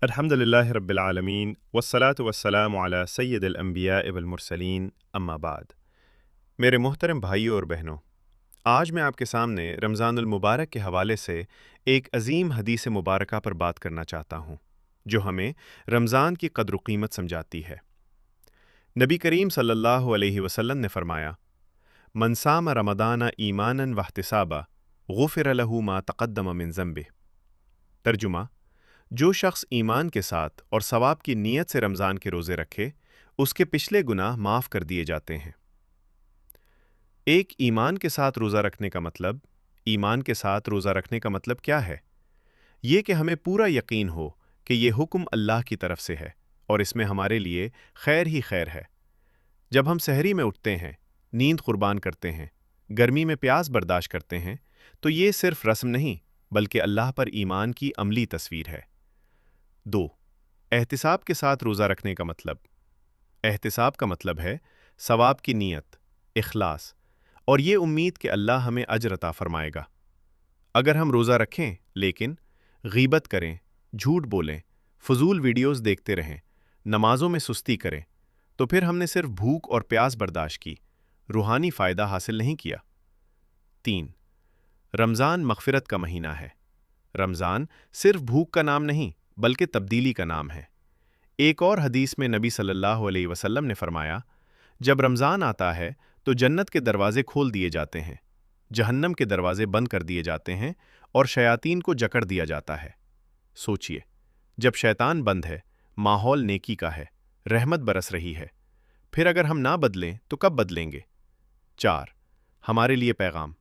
الحمدللہ رب العالمین والصلاة والسلام علی سید الانبیاء والمرسلین اما بعد۔ میرے محترم بھائیوں اور بہنوں، آج میں آپ کے سامنے رمضان المبارک کے حوالے سے ایک عظیم حدیث مبارکہ پر بات کرنا چاہتا ہوں جو ہمیں رمضان کی قدر و قیمت سمجھاتی ہے۔ نبی کریم صلی اللہ علیہ وسلم نے فرمایا، من صام رمضان ایمانا واحتسابا غفر له ما تقدم من ذنبہ۔ ترجمہ: جو شخص ایمان کے ساتھ اور ثواب کی نیت سے رمضان کے روزے رکھے، اس کے پچھلے گناہ معاف کر دیے جاتے ہیں۔ ایک ایمان کے ساتھ روزہ رکھنے کا مطلب، ایمان کے ساتھ روزہ رکھنے کا مطلب کیا ہے؟ یہ کہ ہمیں پورا یقین ہو کہ یہ حکم اللہ کی طرف سے ہے اور اس میں ہمارے لیے خیر ہی خیر ہے۔ جب ہم سحری میں اٹھتے ہیں، نیند قربان کرتے ہیں، گرمی میں پیاس برداشت کرتے ہیں، تو یہ صرف رسم نہیں بلکہ اللہ پر ایمان کی عملی تصویر ہے۔ 2. احتساب کے ساتھ روزہ رکھنے کا مطلب۔ احتساب کا مطلب ہے ثواب کی نیت، اخلاص اور یہ امید کہ اللہ ہمیں اجر عطا فرمائے گا۔ اگر ہم روزہ رکھیں لیکن غیبت کریں، جھوٹ بولیں، فضول ویڈیوز دیکھتے رہیں، نمازوں میں سستی کریں، تو پھر ہم نے صرف بھوک اور پیاس برداشت کی، روحانی فائدہ حاصل نہیں کیا۔ 3. رمضان مغفرت کا مہینہ ہے۔ رمضان صرف بھوک کا نام نہیں بلکہ تبدیلی کا نام ہے۔ ایک اور حدیث میں نبی صلی اللہ علیہ وسلم نے فرمایا، جب رمضان آتا ہے تو جنت کے دروازے کھول دیے جاتے ہیں، جہنم کے دروازے بند کر دیے جاتے ہیں اور شیاطین کو جکڑ دیا جاتا ہے۔ سوچئے، جب شیطان بند ہے، ماحول نیکی کا ہے، رحمت برس رہی ہے، پھر اگر ہم نہ بدلیں تو کب بدلیں گے؟ 4. ہمارے لیے پیغام۔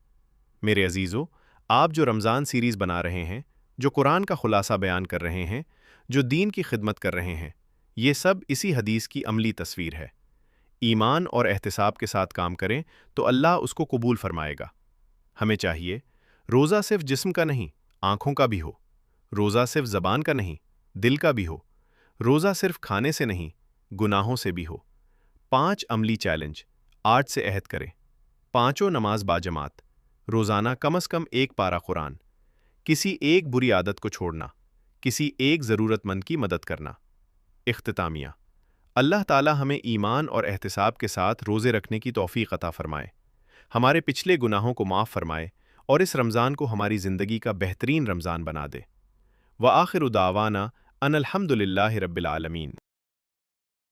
میرے عزیزو، آپ جو رمضان سیریز بنا رہے ہیں، جو قرآن کا خلاصہ بیان کر رہے ہیں، جو دین کی خدمت کر رہے ہیں، یہ سب اسی حدیث کی عملی تصویر ہے۔ ایمان اور احتساب کے ساتھ کام کریں تو اللہ اس کو قبول فرمائے گا۔ ہمیں چاہیے، روزہ صرف جسم کا نہیں، آنکھوں کا بھی ہو۔ روزہ صرف زبان کا نہیں، دل کا بھی ہو۔ روزہ صرف کھانے سے نہیں، گناہوں سے بھی ہو۔ 5 عملی چیلنج آج سے عہد کریں۔ 5 نماز باجماعت، روزانہ کم از کم 1 پارہ قرآن، کسی ایک بری عادت کو چھوڑنا، کسی ایک ضرورت مند کی مدد کرنا۔ اختتامیہ: اللہ تعالی ہمیں ایمان اور احتساب کے ساتھ روزے رکھنے کی توفیق عطا فرمائے، ہمارے پچھلے گناہوں کو معاف فرمائے اور اس رمضان کو ہماری زندگی کا بہترین رمضان بنا دے۔ وآخر دعوانا ان الحمد للہ رب العالمین۔